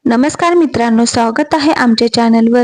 नमस्कार मित्रांनो, स्वागत आहे आमच्या चॅनलवर.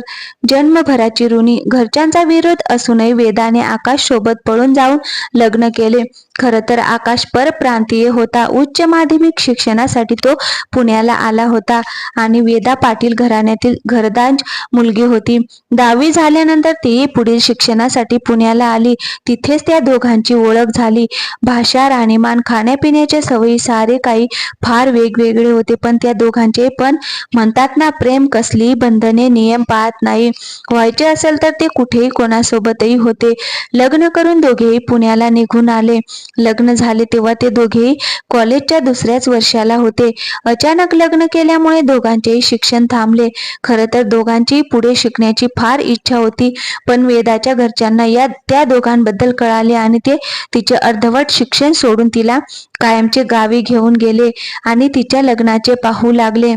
जन्मभराची ऋणी. घरच्यांचा विरोध असूनही वेदाने आकाश सोबत पळून जाऊन लग्न केले. खरं तर आकाश परप्रांतीय होता. उच्च माध्यमिक शिक्षणासाठी तो पुण्याला आला होता आणि वेदा पाटील घराण्यातील घरदार मुलगी होती. 10वी झाल्यानंतर ती पुढील शिक्षणासाठी पुण्याला आली. तिथेच त्या दोघांची ओळख झाली. भाषा, राहणीमान, खाण्यापिण्याच्या सवयी सारे काही फार वेगवेगळे होते. पण त्या दोघांचे पण म्हणतात ना, प्रेम कसली बंधने, नियम पाहत नाही. व्हायचे असेल तर ते कुठेही कोणासोबतही होते. लग्न करून दोघेही पुण्याला निघून आले. लग्न झाले तेव्हा ते दोघेही कॉलेजच्या दुसऱ्याच वर्षाला होते. अचानक लग्न केल्यामुळे दोघांचेही शिक्षण थांबले. खरं तर दोघांचीही पुढे शिकण्याची फार इच्छा होती, पण वेदाच्या घरच्यांना त्या दोघांबद्दल कळाले आणि ते तिचे अर्धवट शिक्षण सोडून तिला कायमचे गावी घेऊन गेले आणि तिच्या लग्नाचे पाहू लागले.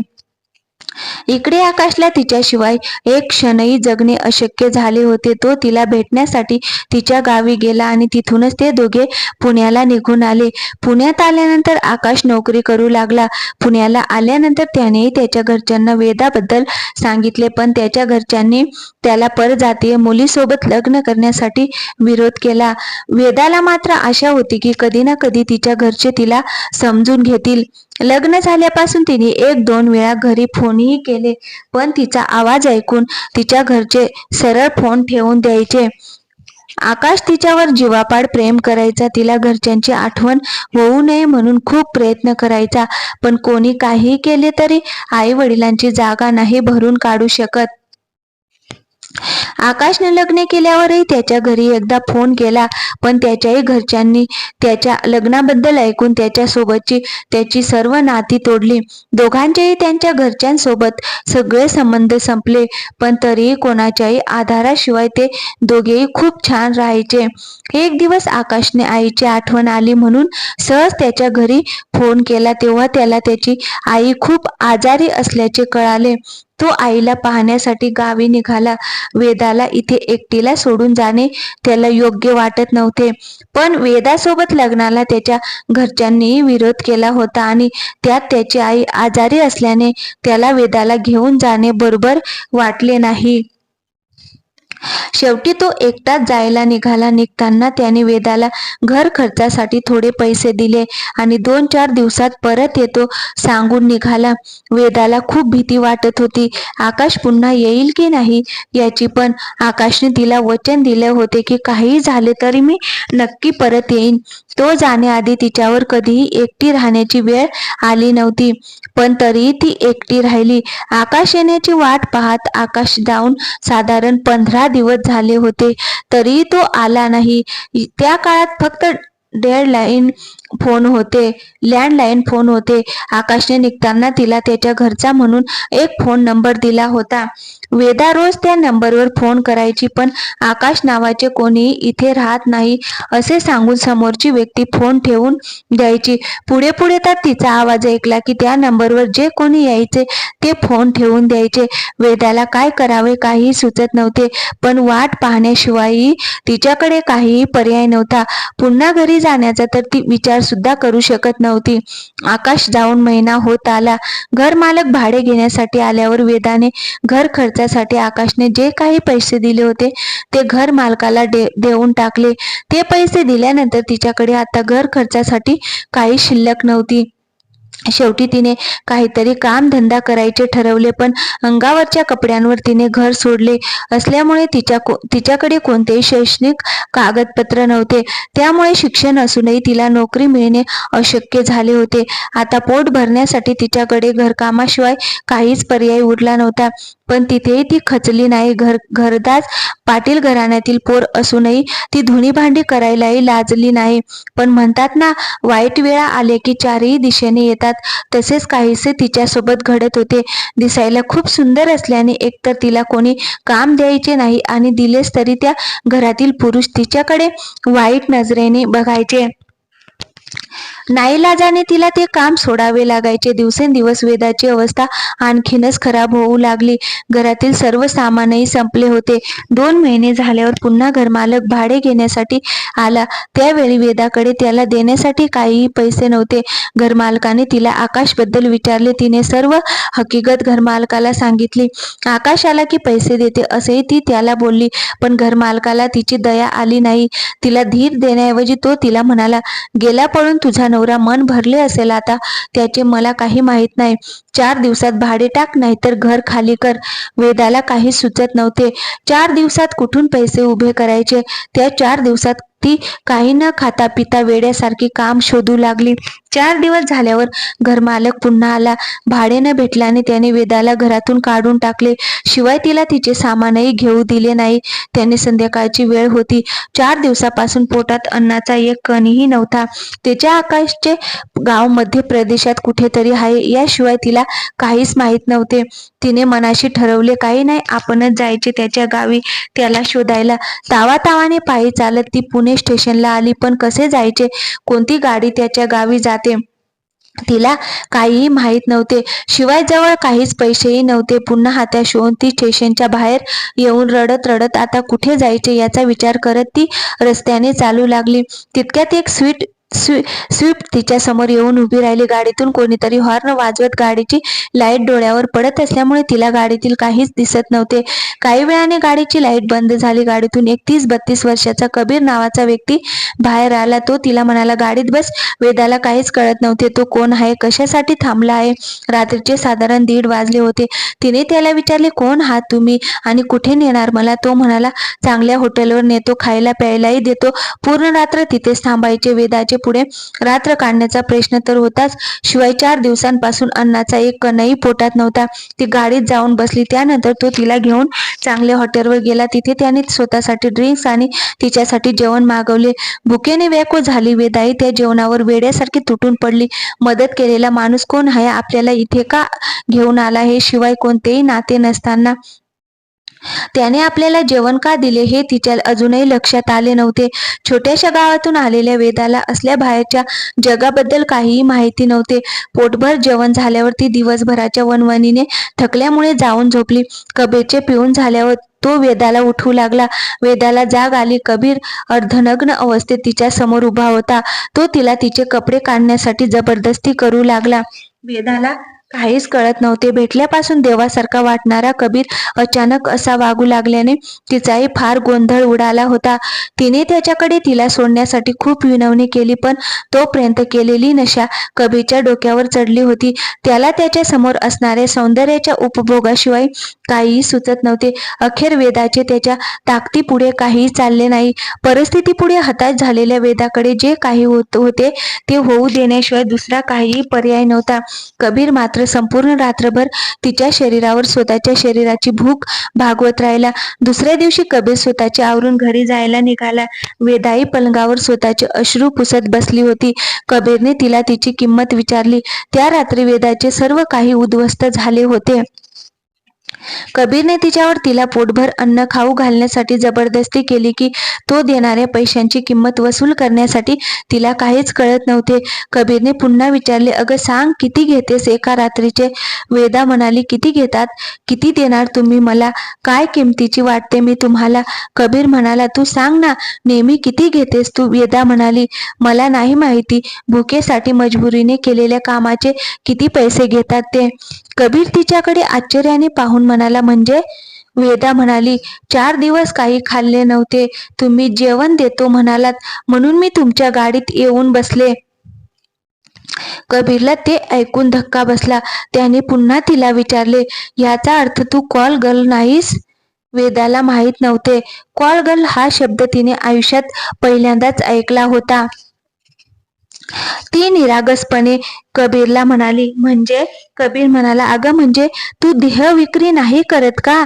इकडे आकाशला तिच्याशिवाय एक क्षणही जगणे अशक्य झाले होते. तो तिला भेटण्यासाठी तिच्या गावी गेला आणि तिथूनच ते दोघे पुण्याला निघून आले. पुण्यात आल्यानंतर आकाश नोकरी करू लागला. पुण्याला आल्यानंतर त्याने त्याच्या घरच्यांना वेदाबद्दल सांगितले, पण त्याच्या घरच्यांनी त्याला परजातीय मुलीसोबत लग्न करण्यासाठी विरोध केला. वेदाला मात्र आशा होती की कधी ना कधी तिच्या घरचे तिला समजून घेतील. लग्न झाल्यापासून तिने 1-2 वेळा घरी फोनही केले, पण तिचा आवाज ऐकून तिच्या घरचे सरळ फोन ठेवून द्यायचे. आकाश तिच्यावर जीवापाड प्रेम करायचा. तिला घरच्यांची आठवण होऊ नये म्हणून खूप प्रयत्न करायचा, पण कोणी काहीही केले तरी आई वडिलांची जागा नाही भरून काढू शकत. आकाशने लग्न केल्यावरही त्याच्या घरी एकदा फोन केला, पण त्याच्याही घरच्यांनी त्याच्या लग्नाबद्दल ऐकून त्याच्यासोबतची त्याची सर्व नाती तोडली. दोघांचेही त्यांच्या घरच्यांसोबत सगळे संबंध संपले, पण तरीही कोणाच्याही आधाराशिवाय ते दोघेही खूप छान राहायचे. एक दिवस आकाशने आईची आठवण आली म्हणून सहज त्याच्या घरी फोन केला. तेव्हा त्याला त्याची आई खूप आजारी असल्याचे कळाले. तो आईला पाहण्यासाठी गावी निघाला. वेदाला इथे एकटीला सोडून जाणे त्याला योग्य वाटत नव्हते, पण वेदासोबत लग्नाला त्याच्या घरच्यांनी विरोध केला होता आणि त्यात त्याची आई आजारी असल्याने त्याला वेदाला घेऊन जाणे बरोबर वाटले नाही. शेवटी तो एकटाच जायला निघाला. निघताना त्याने वेदाला घर खर्चासाठी थोडे पैसे दिले आणि 2-4 दिवसात परत येतो सांगून निघाला. वेदाला खूप भीती वाटत होती. आकाश पुन्हा येईल की नाही याची, पण आकाशने तिला वचन दिले होते की काही झाले तरी मी नक्की परत येईन. तो जाण्याआधी तिच्यावर कधीही एकटी राहण्याची वेळ आली नव्हती, पण तरीही ती एकटी राहिली. आकाश येण्याची वाट पाहत आकाश जाऊन साधारण 15 दिवस झाले होते, तरीही तो आला नाही. त्या काळात फक्त लँडलाईन फोन होते. आकाशने निघताना तिला त्याच्या घरचा म्हणून एक फोन नंबर दिला होता. वेदा रोज त्या नंबरवर फोन करायची, पण आकाश नावाचे कोणीही इथे राहत नाही असे सांगून समोरची व्यक्ती फोन ठेवून द्यायची. पुढे तर तिचा आवाज ऐकला की त्या नंबरवर जे कोणी यायचे ते फोन ठेवून द्यायचे. वेदाला काय करावे काहीही सुचत नव्हते, पण वाट पाहण्याशिवायही तिच्याकडे काहीही पर्याय नव्हता. पुन्हा घरी जाण्याचा तर ती विचार सुद्धा करू शकत नव्हती. आकाश जाऊन महिना होत आला. घर मालक भाडे घेण्यासाठी आल्यावर वेदाने घर खर्चासाठी आकाशने जे काही पैसे दिले होते ते घर मालकाला देऊन टाकले. ते पैसे दिल्यानंतर तिच्याकडे आता घर खर्चासाठी काही शिल्लक नव्हती. शेवटी तिने काहीतरी काम धंदा करायचे ठरवले, पण अंगावरच्या कपड्यांवर तिने घर सोडले असल्यामुळे तिच्याकडे कोणतेही शैक्षणिक कागदपत्र नव्हते. त्यामुळे शिक्षण असूनही तिला नोकरी मिळणे अशक्य झाले होते. आता पोट भरण्यासाठी तिच्याकडे घरकामाशिवाय काहीच पर्याय उरला नव्हता, पण तिथेही ती खचली नाही. घरदार पाटील घराण्यातील पोर असूनही ती धुणी भांडी करायलाही लाजली नाही. पण म्हणतात ना, वाईट वेळा आले की चारही दिशेने येतात, तसेच काहीसे तिच्यासोबत घडत होते. दिसायला खूप सुंदर असल्याने एकतर तिला कोणी काम द्यायचे नाही आणि दिलेस तरी त्या घरातील पुरुष तिच्याकडे वाईट नजरेने बघायचे. नाईलाजाने तिला ते काम सोडावे लागायचे. दिवसेंदिवस वेदाची अवस्था आणखीनच खराब होऊ लागली. घरातील सर्व सामानही संपले होते. 2 महिने झाल्यावर पुन्हा घरमालक भाडे घेण्यासाठी आला. त्यावेळी वेदाकडे त्याला देण्यासाठी काहीही पैसे नव्हते. घरमालकाने तिला आकाशबद्दल विचारले. तिने सर्व हकीकत घरमालकाला सांगितली. आकाश आला की पैसे देते असेही ती त्याला बोलली, पण घरमालकाला तिची दया आली नाही. तिला धीर देण्याऐवजी तो तिला म्हणाला, गेला पळून तुझा नवरा, मन भरले असेल आता त्याचे, मला काही माहीत नाही. 4 दिवसात भाडे टाक, नाहीतर घर खाली कर. वेदाला काही सुचत नव्हते. 4 दिवसात कुठून पैसे उभे करायचे? त्या 4 दिवसात ती काही न खाता पिता वेड्यासारखी काम शोधू लागली. 4 दिवस झाल्यावर घरमालक पुन्हा आला. भाडे न भेटल्याने त्याने वेदाला घरातून काढून टाकले. शिवाय तिला तिचे सामानही घेऊ दिले नाही. त्याने संध्याकाळची वेळ होती. 4 दिवसापासून पोटात अन्नाचा एक कणही नव्हता. तिच्या आकाशचे गाव मध्य प्रदेशात कुठेतरी आहे, याशिवाय तिला काहीच माहीत नव्हते. तिने मनाशी ठरवले, काही नाही, आपणच जायचे त्याच्या गावी त्याला शोधायला. तावातावाने पायी चालत ती पुणे स्टेशनला आली. पण कसे जायचे? कोणती गाडी त्याच्या गावी जाते? तिला काहीही माहीत नव्हते. शिवाय जवळ काहीच पैसेही नव्हते. पुन्हा हताश होऊन ती स्टेशनच्या बाहेर येऊन रडत रडत आता कुठे जायचे याचा विचार करत ती रस्त्याने चालू लागली. तितक्यात एक स्विफ्ट तिच्या समोर येऊन उभी राहिली. गाडीतून कोणीतरी हॉर्न वाजवत गाडीची लाईट डोळ्यावर पडत असल्यामुळे तिला गाडीतील काहीच दिसत नव्हते. काही वेळाने गाडीची लाईट बंद झाली. गाडीतून एक 30-32 वर्षाचा कबीर नावाचा व्यक्ती बाहेर आला. तो तिला म्हणाला, गाडीत बस. वेदाला काहीच कळत नव्हते. तो कोण आहे? कशासाठी थांबला आहे? रात्रीचे साधारण 1:30 वाजले होते. तिने त्याला विचारले, कोण आहात तुम्ही आणि कुठे नेणार मला? तो म्हणाला, चांगल्या हॉटेलवर नेतो, खायला प्यायलाही देतो, पूर्ण रात्र तिथेच थांबायचे. वेदाचे पुढे रात्र काढण्याचा प्रश्न तर होताच, शिवाय 4 दिवसांपासून अन्नाचा एक कणही पोटात नव्हता. ती गाडीत जाऊन बसली. त्यानंतर तो तिला घेऊन चांगल्या हॉटेलवर गेला. तिथे त्याने स्वतःसाठी ड्रिंक्स आणि तिच्यासाठी जेवण मागवले. भुकेने व्याकुळ झाली वेदाई त्या जेवणावर वेड्यासारखी तुटून पडली. मदत केलेला माणूस कोण आहे? आपल्याला इथे का घेऊन आला आहे? शिवाय कोणतेही नाते नसताना त्याने आपल्याला जेवण का दिले हे तिच्या अजूनही लक्षात आले नव्हते. छोट्याशा गावातून आलेल्या वेदाला असल्या बाहेरच्या जगाबद्दल काहीही माहिती नव्हते. पोटभर जेवण झाल्यावर ती दिवसभराच्या वणवणीने थकल्यामुळे जाऊन झोपली. कबीरचे पिऊन झाल्यावर तो वेदाला उठवू लागला. वेदाला जाग आली. कबीर अर्धनग्न अवस्थेत तिच्या समोर उभा होता. तो तिला तिचे कपडे काढण्यासाठी जबरदस्ती करू लागला. वेदाला काहीच कळत नव्हते. भेटल्यापासून देवासारखा वाटणारा कबीर अचानक असा वागू लागल्याने तिचाही फार गोंधळ उडाला होता. तिने त्याच्याकडे तिला सोडण्यासाठी खूप विनवणी केली, पण तोपर्यंत केलेली नशा कबीरच्या डोक्यावर चढली होती. त्याला त्याच्या समोर असणाऱ्या सौंदर्याच्या उपभोगाशिवाय काहीही सुचत नव्हते. अखेर वेदाचे त्याच्या ताकदीपुढे काहीही चालले नाही. परिस्थितीपुढे हताश झालेल्या वेदाकडे जे काही होते ते होऊ देण्याशिवाय दुसरा काहीही पर्याय नव्हता. कबीर मात्र संपूर्ण रात्रभर तिच्या शरीरावर स्वतःच्या शरीराची भूक भागवत राहिला. दुसऱ्या दिवशी कबीर स्वतःचे आवरून घरी जायला निघाला. वेदाई पलंगावर स्वतःचे अश्रू पुसत बसली होती. कबीरने तिला तिची किंमत विचारली. त्या रात्री वेदाचे सर्व काही उद्ध्वस्त झाले होते. कबीरने तिच्यावर तिला पोटभर अन्न खाऊ घालण्यासाठी जबरदस्ती केली की तो देणाऱ्या पैशांची किंमत वसूल करण्यासाठी तिला काहीच कळत नव्हते. कबीरने पुन्हा विचारले, अगं सांग, किती घेतेस एका रात्रीचे? वेदा म्हणाली, किती घेतात? किती देणार तुम्ही मला? काय किमतीची वाटते मी तुम्हाला? कबीर म्हणाला, तू सांग ना, नेहमी किती घेतेस तू? वेदा म्हणाली, मला नाही माहिती. भुकेसाठी मजबुरीने केलेल्या कामाचे किती पैसे घेतात ते? कबीर तिच्याकडे आश्चर्याने पाहून म्हणाला, म्हणजे? वेदा म्हणाली, 4 दिवस काही खाल्ले नव्हते. तुम्ही जेवण देतो म्हणालात म्हणून मी तुमच्या गाडीत येऊन बसले. कबीरला ते ऐकून धक्का बसला. त्याने पुन्हा तिला विचारले, याचा अर्थ तू कॉल गर्ल नाहीस? वेदाला माहीत नव्हते. कॉल गर्ल हा शब्द तिने आयुष्यात पहिल्यांदाच ऐकला होता. ती निरागसपणे कबीरला म्हणाली, म्हणजे? कबीर म्हणाला, अगं म्हणजे तू देह विक्री नाही करत का?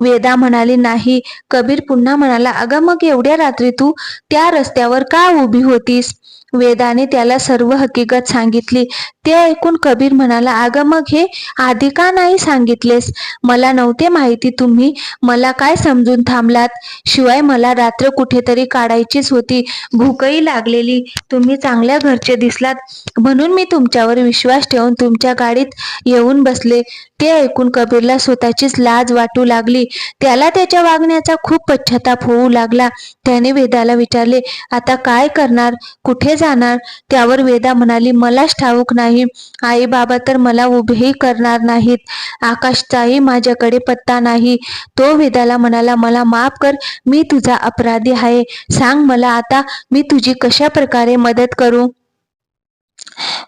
वेदा म्हणाली, नाही. कबीर पुन्हा म्हणाला, अगं मग एवढ्या रात्री तू त्या रस्त्यावर का उभी होतीस? वेदाने त्याला सर्व हकीकत सांगितली. ते ऐकून कबीर म्हणाला, अगं मग हे आधी का नाही सांगितलेस? मला नव्हते माहिती. तुम्ही मला काय समजून थांबलात? शिवाय मला रात्र कुठेतरी काढायचीच होती, भूकही लागलेली. तुम्ही चांगल्या घरचे दिसलात म्हणून मी तुमच्यावर विश्वास ठेवून तुमच्या गाडीत येऊन बसले. ते ऐकून कबीरला स्वतःचीच लाज वाटू लागली. त्याला त्याच्या वागण्याचा खूप पश्चाताप होऊ लागला. त्याने वेदाला विचारले, आता काय करणार, कुठे जाणार? त्यावर वेदा म्हणाली, मलाच ठाऊक नाही. आई बाबा तर मला उभेही करणार नाहीत. आकाशचाही माझ्याकडे पत्ता नाही. तो वेदाला म्हणाला, मला माफ कर, मी तुझा अपराधी आहे. सांग मला आता मी तुझी कशा प्रकारे मदत करू?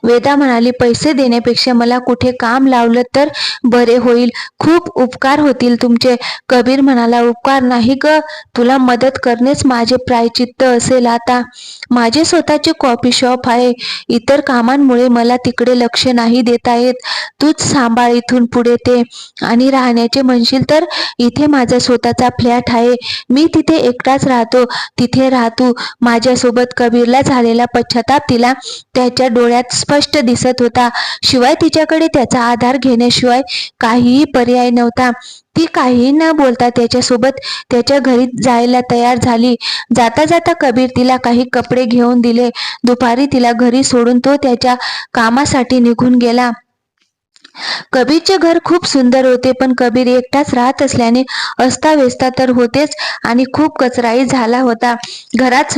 वेदा म्हणाली, पैसे देण्यापेक्षा मला कुठे काम लावलं तर बरे होईल. खूप उपकार होतील तुमचे. कबीर म्हणाला, उपकार नाही ग, तुला मदत करणेच माझे प्रायचित्त असेल. आता माझे स्वतःचे कॉफी शॉप आहे. इतर कामांमुळे मला तिकडे लक्ष नाही देता येत. तूच सांभाळ इथून पुढे ते. आणि राहण्याचे म्हणशील तर इथे माझा स्वतःचा फ्लॅट आहे. मी तिथे एकटाच राहतो. तिथे राहतो. माझ्यासोबत कबीरला झालेला पश्चाताप तिला त्याच्या डोळ्यात स्पष्ट दिसत होता. शिवाय तिच्याकडे त्याचा आधार घेण्याशिवाय काहीही पर्याय नव्हता. ती काहीही न बोलता त्याच्यासोबत त्याच्या घरी जायला तयार झाली. जाता जाता कबीर तिला काही कपडे घेऊन दिले. दुपारी तिला घरी सोडून तो त्याच्या कामासाठी निघून गेला. कबीरचे घर खूप सुंदर होते, पण कबीर एकटाच राहत असल्याने अस्ताव्यस्त तर होतेच आणि खूप कचराही झाला होता. घरात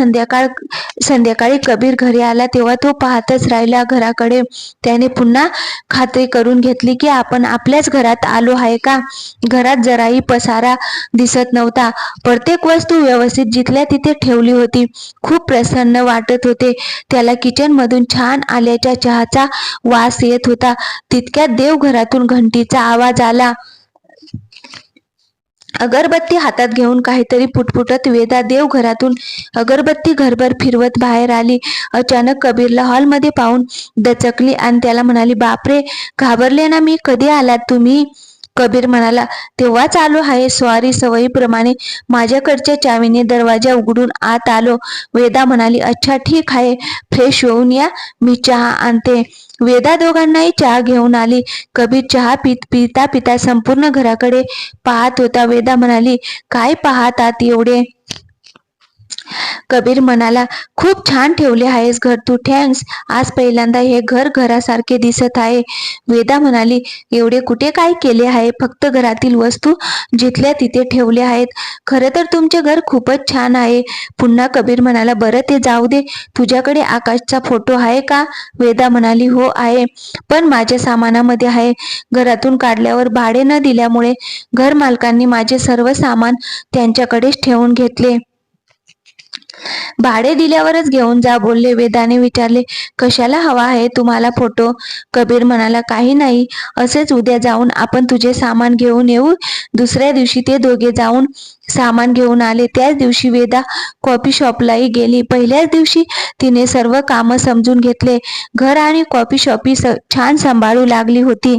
संध्याकाळी कबीर घरी आला तेव्हा तो पाहतच राहिला घराकडे. त्याने पुन्हा खात्री करून घेतली की आपण आपल्याच घरात आलो आहे का. घरात जराही पसारा दिसत नव्हता. प्रत्येक वस्तू व्यवस्थित जिथल्या तिथे ठेवली होती. खूप प्रसन्न वाटत होते. त्याला किचन मधून छान आल्याच्या चहाचा वास येत होता. तितक्यात देवघरातून घंटीचा आवाज आला. अगरबत्ती हातात घेऊन काहीतरी पुटपुटत वेदा देवघरातून अगरबत्ती घरभर फिरवत बाहेर आली. अचानक कबीरला हॉलमध्ये पाहून दचकली आणि त्याला म्हणाली, बापरे, घाबरले ना मी? कधी आलात तुम्ही? कबीर म्हणाला, तेव्हाच आलो आहे. सॉरी, सवयीप्रमाणे माझ्याकडच्या चावीने दरवाजा उघडून आत आलो. वेदा म्हणाली, अच्छा ठीक आहे, फ्रेश होऊन या, मी चहा आणते. वेदा दोघांनाही चहा घेऊन आली. कबीर चहा पिता पिता संपूर्ण घराकडे पाहत होता. वेदा म्हणाली, काय पाहतात एवढे? कबीर म्हणाला, खूप छान ठेवले आहेस घर तू. थँक्स. आज पहिल्यांदा हे घर घरासारखे दिसत आहे. वेदा म्हणाली, एवढे कुठे काय केले आहे, फक्त घरातील वस्तू जिथल्या तिथे ठेवल्या आहेत. खरं तर तुमचे घर खूपच छान आहे. पुन्हा कबीर म्हणाला, बरं ते जाऊ दे, तुझ्याकडे आकाशचा फोटो आहे का? वेदा म्हणाली, हो आहे, पण माझ्या सामानामध्ये आहे. घरातून काढल्यावर भाडे न दिल्यामुळे घर मालकांनी माझे सर्व सामान त्यांच्याकडेच ठेवून घेतले. भाडे दिल्यावरच घेऊन जा बोलले. वेदाने विचारले, कशाला हवा आहे तुम्हाला फोटो? कबीर म्हणाला, काही नाही, असेच उद्या जाऊन आपण तुझे सामान घेऊन येऊ. दुसऱ्या दिवशी ते दोघे जाऊन सामान घेऊन आले. त्याच दिवशी वेदा कॉफी शॉपलाही गेली. पहिल्याच दिवशी तिने सर्व कामं समजून घेतले. घर आणि कॉफी शॉपी छान सांभाळू लागली होती.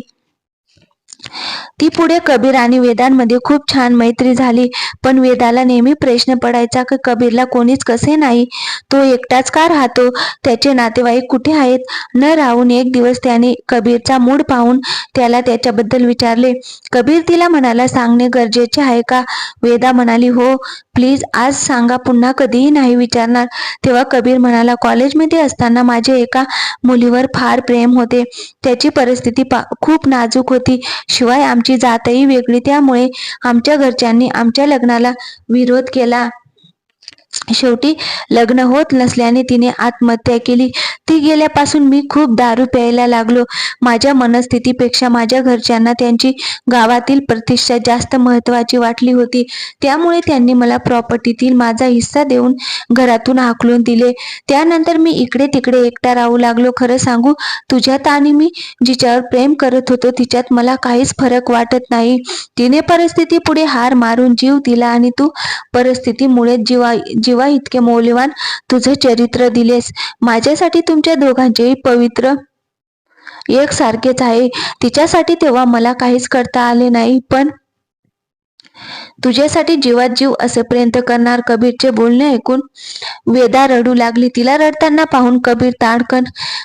ती पुढे कुबीर आणि वेदांमध्ये खूप छान मैत्री झाली. पण वेदाला नेहमी प्रश्न पडायचा की कबीरला कोणीच कसे नाही, तो एकटाच का राहतो, त्याचे नातेवाईक कुठे आहेत. न राहून एक दिवस त्याने कबीरचा मूड पाहून त्याला त्याच्याबद्दल विचारले. कबीर तिला म्हणाला, सांगणे गरजेचे आहे का? वेदा म्हणाली, हो प्लीज आज सांगा, पुन्हा कधीही नाही विचारणार. तेव्हा कबीर म्हणाला, कॉलेजमध्ये असताना माझे एका मुलीवर फार प्रेम होते. त्याची परिस्थिती खूप नाजूक होती. शिवाय आमची जातही वेगळी, त्यामुळे आमच्या घरच्यांनी आमच्या लग्नाला विरोध केला. शेवटी लग्न होत नसल्याने तिने आत्महत्या केली. ती गेल्यापासून मी खूप दारू प्यायला लागलो. माझ्या मनस्थितीपेक्षा माझ्या घरच्यांना त्यांची गावातील प्रतिष्ठा जास्त महत्वाची वाटली होती. त्यामुळे त्यांनी मला प्रॉपर्टीतील माझा हिस्सा देऊन घरातून हाकलून दिले. त्यानंतर मी इकडे तिकडे एकटा राहू लागलो. खरं सांगू, तुझ्यात आणि मी जिच्यावर प्रेम करत होतो तिच्यात मला काहीच फरक वाटत नाही. तिने परिस्थिती पुढे हार मारून जीव दिला आणि तू परिस्थितीमुळे जीवा इतके मौल्यवान तुझं चरित्र दिलेस. माझ्यासाठी तुमच्या दोघांचेही पवित्र एक सारखेच आहे. तिच्यासाठी तेव्हा मला काहीच करता आले नाही, पण तुझ्यासाठी जीवात जीव असेपर्यंत करणार. कबीरचे बोलणे ऐकून वेदा रडू लागली. तिला रडताना पाहून कबीर ताडकन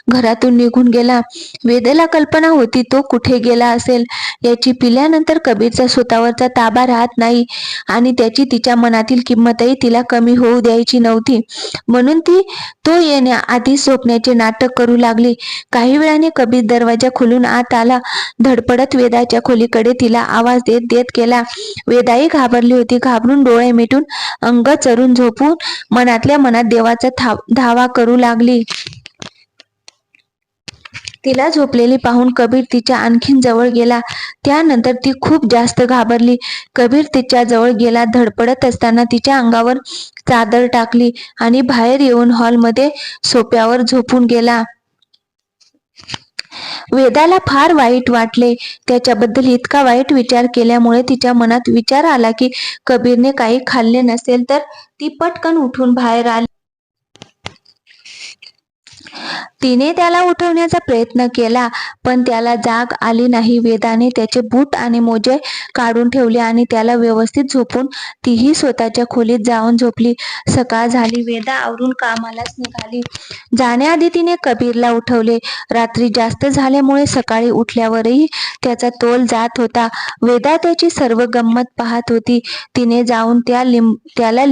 घरातून निघून गेला. वेदेला कल्पना होती तो कुठे गेला असेल याची. पिल्यानंतर कबीरचा स्वतःवरचा ताबा राहत नाही आणि त्याची तिच्या मनातील किंमतही तिला कमी होऊ द्यायची नव्हती. म्हणून ती तो येण्याआधी झोपण्याचे नाटक करू लागली. काही वेळाने कबीर दरवाजा खोलून आत आला. धडपडत वेदाच्या खोलीकडे तिला आवाज देत देत गेला. वेदाई घाबरली होती. घाबरून डोळे मिटून अंग चरून झोपून मनातल्या मनात देवाचा धावा करू लागली. तिला झोपलेली पाहून कबीर तिच्या आणखीन जवळ गेला. त्यानंतर ती खूप जास्त घाबरली. कबीर तिच्या जवळ गेला. धडपडत असताना तिच्या अंगावर चादर टाकली आणि बाहेर येऊन हॉलमध्ये सोफ्यावर झोपून गेला. वेदाला फार वाईट वाटले. त्याच्याबद्दल इतका वाईट विचार केल्यामुळे तिच्या मनात विचार आला की कबीरने काही खाल्ले नसेल तर. ती पटकन उठून बाहेर आली. तिने त्याला उठवण्याचा प्रयत्न केला पण त्याला जाग आली नाही. वेदाने त्याचे बूट आणि मोजे काढून ठेवले आणि त्याला व्यवस्थित झोपून तीही स्वतःच्या खोलीत जाऊन झोपली. सकाळ झाली. वेदा आवरून कामालाच निघाली. जाण्याआधी तिने कबीरला उठवले. रात्री जास्त झाल्यामुळे सकाळी उठल्यावरही त्याचा तोल जात होता. वेदा त्याची सर्व गंमत पाहत होती. तिने जाऊन त्याला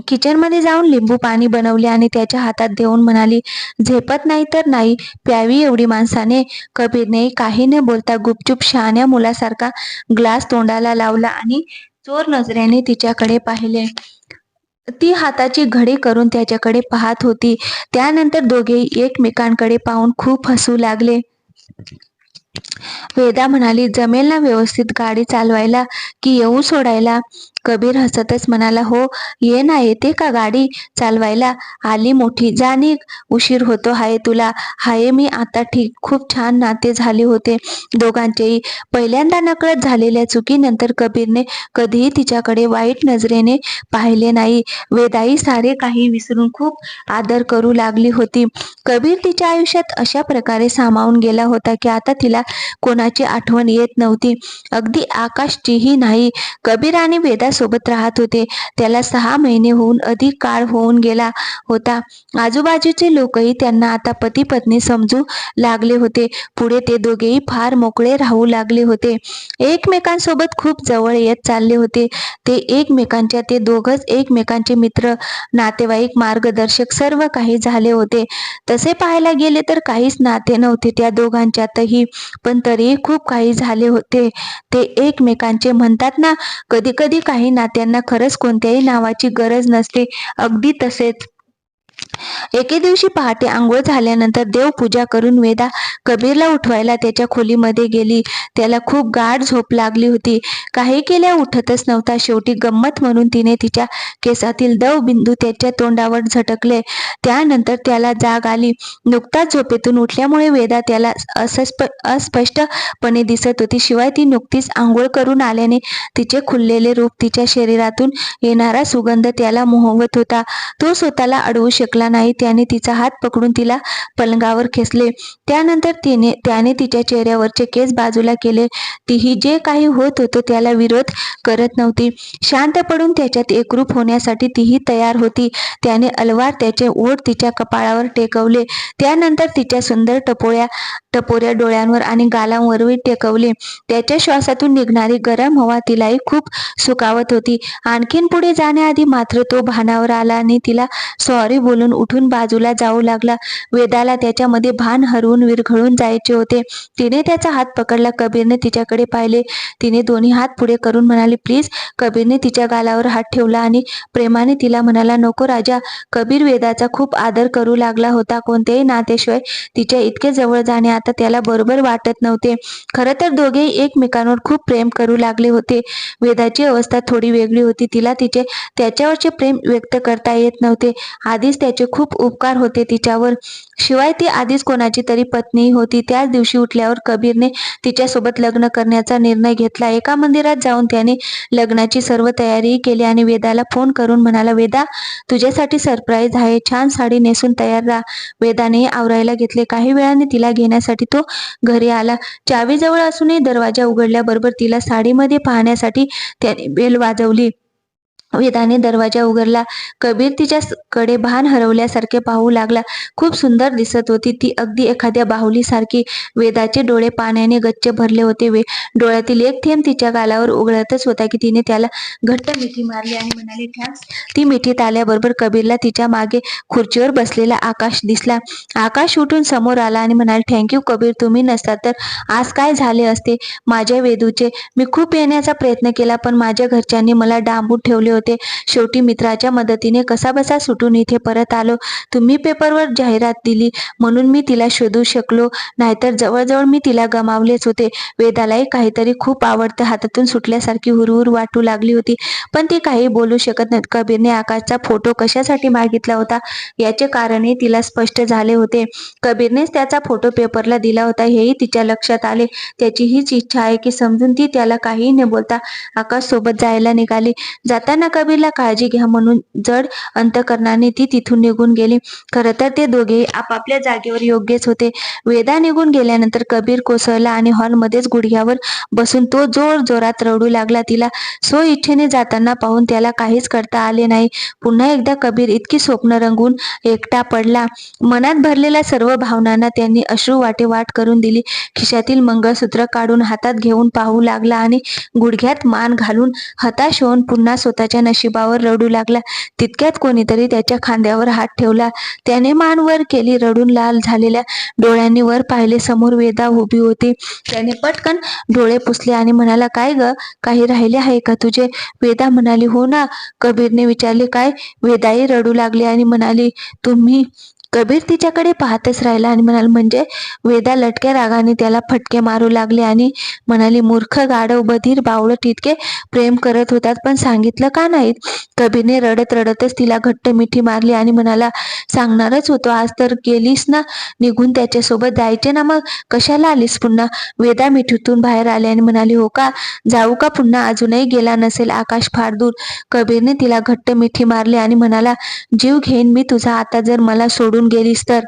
किचनमध्ये जाऊन लिंबू पाणी बनवले आणि त्याच्या हातात देऊन म्हणाली, झेपत नाही तर नाही प्यावी एवढी माणसाने. कबीरने काही न बोलता गुपचूप शहाण्या मुलासारखा ग्लास तोंडाला लावला आणि चोर नजरेने तिच्याकडे पाहिले. ती हाताची घडी करून त्याच्याकडे पाहत होती. त्यानंतर दोघेही एकमेकांकडे पाहून खूप हसू लागले. वेदा म्हणाली, जमेल ना व्यवस्थित गाडी चालवायला की येऊ सोडायला? कबीर हसतच म्हणाला, हो ये ना. येते का गाडी चालवायला? आली मोठी. जा निघ, उशीर होतो आहे तुला. हाय मी आता ठीक. खूप छान नाते झाले होते दोघांचेही. पहिल्यांदा नकळत झालेल्या चुकीनंतर कबीरने कधीही तिच्याकडे वाईट नजरेने पाहिले नाही. वेदाई सारे काही विसरून खूप आदर करू लागली होती. कबीर तिच्या आयुष्यात अशा प्रकारे सामावून गेला होता की आता तिला कोणाची आठवण येत नव्हती, अगदी आकाशचीही नाही. कबीर आणि वेदा सोबत राहत होते. त्याला 6 महिने होऊन अधिक काळ होऊन गेला होता. आजूबाजूचे लोकही त्यांना आता पती पत्नी समजू लागले होते. पुढे ते दोघेही फार मोकळे राहू लागले होते. एकमेकांसोबत खूप जवळ येत चालले होते. ते दोघच एकमेकांचे मित्र, नातेवाईक, मार्गदर्शक सर्व काही झाले होते. तसे पाहायला गेले तर काहीच नाते नव्हते त्या दोघांच्यातही, पण तरीही खूप काही झाले होते. ते एकमेकांचे म्हणतात ना, कधी कधी काही नात्यांना खरंच कोणत्याही नावाची गरज नसते, अगदी तसेच. एके दिवशी पहाटे आंघोळ झाल्यानंतर देवपूजा करून वेदा कबीरला उठवायला त्याच्या खोलीमध्ये गेली. त्याला खूप गाढ झोप लागली होती. काही केल्या उठतच नव्हता. शेवटी गंमत म्हणून तिने तिच्या केसातील दवबिंदू त्याच्या तोंडावर झटकले. त्यानंतर त्याला जाग आली. नुकताच झोपेतून उठल्यामुळे वेदा त्याला अस्पष्टपणे दिसत होती. शिवाय ती नुकतीच आंघोळ करून आल्याने तिचे खुललेले रूप, तिच्या शरीरातून येणारा सुगंध त्याला मोहवत होता. तो स्वतःला अडवू शकला नाही. त्याने तिचा हात पकडून तिला पलंगावर खेचले. त्यानंतर त्याने तिच्या चेहऱ्यावरचे केस बाजूला केले. तीही जे काही होत होतं त्याला विरोध करत नव्हती. शांत पडून त्याच्यात एकरूप होण्यासाठी तीही तयार होती. त्याने अलवार त्याचे ओठ तिच्या कपाळावर टेकवले. त्यानंतर तिच्या सुंदर टपोऱ्या डोळ्यांवर आणि गालांवरही टेकवले. त्याच्या श्वासातून निघणारी गरम हवा तिलाही खूप सुखावत होती. आणखीन पुढे जाण्याआधी मात्र तो भानावर आला आणि तिला सॉरी बोलून उठून बाजूला जाऊ लागला. वेदाला त्याच्यामध्ये भान हरवून विरघळून जायचे होते. तिने त्याचा हात पकडला. कबीरने तिच्याकडे पाहिले. तिने दोन्ही हात पुढे करून म्हणाली, प्लीज. कबीरने तिच्या गालावर हात ठेवला आणि प्रेमाने तिला म्हणाला, नको राजा. कबीर वेदाचा खूप आदर करू लागला होता. कोणत्याही नात्याशिवाय तिच्या इतके जवळ जाणे आता त्याला बरोबर वाटत नव्हते. खरं तर दोघेही एकमेकांवर खूप प्रेम करू लागले होते. वेदाची अवस्था थोडी वेगळी होती. तिला त्याच्यावरचे प्रेम व्यक्त करता येत नव्हते. आधीच त्याचे खूप उपकार होते तिच्यावर. शिवाय ती आधीच कोणाची तरी पत्नी होती. त्याच दिवशी उठल्यावर कबीरने तिच्यासोबत लग्न करण्याचा निर्णय घेतला. एका मंदिरात जाऊन त्याने लग्नाची सर्व तयारी केली आणि वेदाला फोन करून म्हणाला, वेदा, तुझ्यासाठी सरप्राईज आहे. छान साडी नेसून तयार राहा. वेदाने आवरायला घेतले. काही वेळाने तिला घेण्यासाठी घेण्यासाठी तो घरी आला. चावी जवळ असूनही दरवाजा उघडल्याबरोबर तिला साडीमध्ये पाहण्यासाठी त्याने बेल वाजवली. वेदाने दरवाजा उघडला. कबीर तिच्याकडे भान हरवल्यासारखे पाहू लागला. खूप सुंदर दिसत होती ती, अगदी एखाद्या बाहुलीसारखी. वेदाचे डोळे पाण्याने गच्च भरले होते. डोळ्यातील एक थेंब तिच्या गालावर उघळतच होता की तिने त्याला घट्ट मिठी मारली आणि म्हणाली, "थँक्स." ती मिठीत आल्याबरोबर कबीरला तिच्या मागे खुर्चीवर बसलेला आकाश दिसला. आकाश उठून समोर आला आणि म्हणाले, "थँक्यू कबीर, तुम्ही नसतात तर आज काय झाले असते माझ्या वेदूचे. मी खूप येण्याचा प्रयत्न केला पण माझ्या घरच्यांनी मला डांबून ठेवले होते. शेवटी मित्राच्या मदतीने कसाबसा सुटून इथे परत आलो. तुम्ही पेपरवर जाहिरात दिली म्हणून मी तिला शोधू शकलो, नाहीतर जवळजवळ मी तिला गमावलेच होते." वेदालाही काहीतरी खूप आवडतं हातातून सुटल्यासारखी हुरहुर वाटू लागली होती, पण ती काही बोलू शकत नाही. कबीरने आकाशचा फोटो कशासाठी मागितला होता याचे कारणही तिला स्पष्ट झाले होते. कबीरनेच त्याचा फोटो पेपरला दिला होता हेही तिच्या लक्षात आले. त्याची हीच इच्छा आहे की समजून ती त्याला काहीही न बोलता आकाश सोबत जायला निघाली. जाताना कबीरला काळजी घ्या म्हणून जड अंतकरणाने ती तिथून निघून गेली. खरं तर ते दोघेही आपापल्या जागेवर योग्यच होते. वेदा निघून गेल्यानंतर कबीर कोसळला आणि हॉलमध्येच गुडघ्यावर बसून तो जोरात रडू लागला. तिला सो इच्छेने जाताना पाहून त्याला काहीच करता आले नाही. पुन्हा एकदा कबीर इतकी स्वप्न रंगून एकटा पडला. मनात भरलेल्या सर्व भावनांना त्यांनी अश्रुवाटे वाट करून दिली. खिशातील मंगळसूत्र काढून हातात घेऊन पाहू लागला आणि गुडघ्यात मान घालून हताश होऊन पुन्हा स्वतःच्या नशिबावर रडू लागला. तितक्यात कोणीतरी त्याच्या खांद्यावर हात ठेवला. त्याने मान वर केली. रडून लाल झालेल्या डोळ्यांनी वर पाहिले. समोर वेदा उभी होती. त्याने पटकन डोळे पुसले आणि म्हणाला, "काय ग, काही राहिले आहे का तुझे?" वेदा म्हणाली, "हो ना." कबीरने विचारले, "काय?" वेदाही रडू लागली आणि म्हणाली, "तुम्ही?" कबीर तिच्याकडे पाहतच राहिला आणि म्हणाला, "म्हणजे?" वेदा लटक्या रागाने त्याला फटके मारू लागले आणि म्हणाली, "मूर्ख, गाढव, बधीर, बावळट, इतके प्रेम करत होतात पण सांगितलं का नाहीत?" कबीरने रडत रडतच तिला घट्ट मिठी मारली आणि म्हणाला, "सांगणारच होतो, आज तर गेलीस ना निघून, त्याच्यासोबत जायचे ना, मग कशाला आलीस पुन्हा?" वेदा मिठीतून बाहेर आली आणि म्हणाली, "हो का, जाऊ का पुन्हा? अजूनही गेला नसेल आकाश फार दूर." कबीरने तिला घट्ट मिठी मारली आणि म्हणाला, "जीव घेईन मी तुझा आता जर मला सोडून गेलीस तर."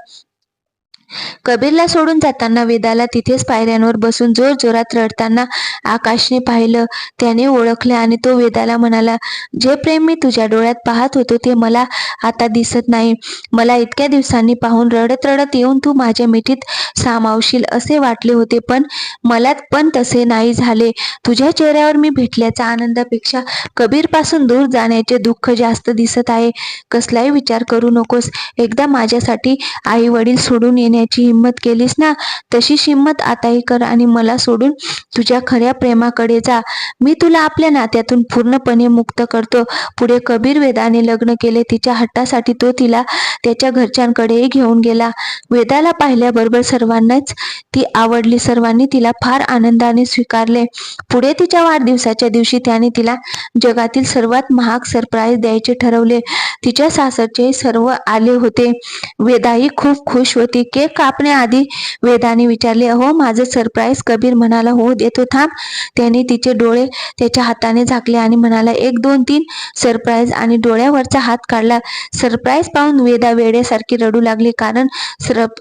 कबीरला सोडून जाताना वेदाला तिथेच पायऱ्यांवर बसून जोरात रडताना आकाशने पाहिलं. त्याने ओळखले आणि तो वेदाला म्हणाला, "जे प्रेम मी तुझ्या डोळ्यात पाहत होतो ते मला आता दिसत नाही. मला इतक्या दिवसांनी पाहून रडत रडत येऊन तू माझ्या मिठीत सामावशील असे वाटले होते, पण तसे नाही झाले. तुझ्या चेहऱ्यावर मी भेटल्याचा आनंदापेक्षा कबीरपासून दूर जाण्याचे दुःख जास्त दिसत आहे. कसलाही विचार करू नकोस. एकदा माझ्यासाठी आई वडील सोडून येण्याची हिंमत केलीस ना, तशीच हिंमत आताही कर आणि मला सोडून तुझ्या खऱ्या प्रेमाकडे जा. मी तुला आपल्या नात्यातून पूर्णपणे मुक्त करतो." पुढे कबीर वेदाने लग्न केले. तिच्या हट्टासाठी तो तिला त्याच्या घरच्यांकडेही घेऊन गेला. वेदाला पाहिल्याबरोबर सर्वांनाच ती आवडली. सर्वांनी तिला फार आनंदाने स्वीकारले. पुढे तिच्या वाढदिवसाच्या दिवशी त्याने तिला जगातील सर्वात महाग सरप्राईज द्यायचे ठरवले. तिच्या सासरचे सर्व आले होते. वेदाही खूप खुश होती. केक कापण्याआधी वेदाने विचारले, "अहो, माझं सरप्राईज?" कबीर म्हणाला, "हो, देतो, थांब." त्याने तिचे डोळे त्याच्या हाताने झाकले आणि म्हणाला, "1 2 3 सरप्राईज." आणि डोळ्यावरचा हात काढला. सरप्राईज पाहून वेदा वेड्यासारखी रडू लागली, कारण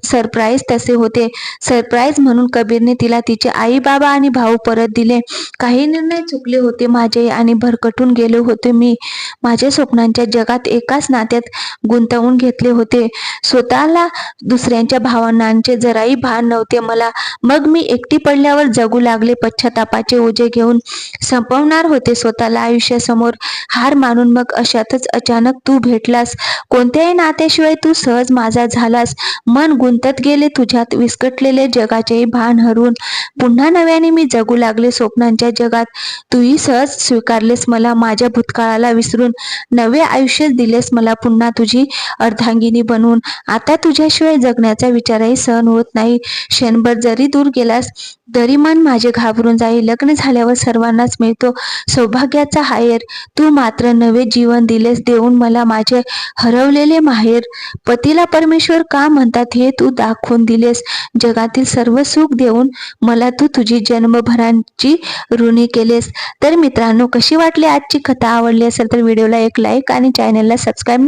सरप्राईज तसे होते. सरप्राईज म्हणून कबीरने तिला तिचे आई, बाबा आणि भाऊ परत दिले. काही निर्णय चुकले होते माझे आणि भरकटून गेलो होते मी. माझ्या स्वप्नांच्या जगात एकाच नात्यात गुंतवून घेतले होते. स्वतःला दुसऱ्यांच्या भावनांचे जराही भान नव्हते मला. मग मी एकटी पडल्यावर जगू लागले. पश्चातापाचे ओझे घेऊन संपवणार होते स्वतःला आयुष्यासमोर. हार मानून मग अशातच अचानक तू भेटलास. कोणत्याही नात्याशिवाय तू सहज माझा झालास. मन गुंतत गेले तुझ्यात. विस्कटलेले जगाचेही भान हरवून पुन्हा नव्याने मी जगू लागले स्वप्नांच्या जगात. तूही सहज स्वीकारलेस मला. माझ्या भूतकाळाला विसरून नवे आयुष्य दिलेस मला पुन्हा तुझी अर्धांगिनी बनवून. आता तुझ्याशिवाय जगण्याचा विचारही सहन होत नाही. क्षणभर जरी दूर गेलास तरी मन माझे घाबरून जाईल. लग्न झाल्यावर सर्वांनाच मिळतो सौभाग्याचा हायर. तू मात्र नवे जीवन दिलेस, देऊन मला माझे हरवलेले माहेर. पतीला परमेश्वर का म्हणतात हे तू दाखवून दिलेस. जगातील सर्व सुख देऊन मला तू तुझी जन्मभरांची ऋणी केलेस. तर मित्रांनो, कशी वाटली आजची कथा? आवडली असेल तर व्हिडिओला एक लाईक आणि चॅनलला सबस्क्राईब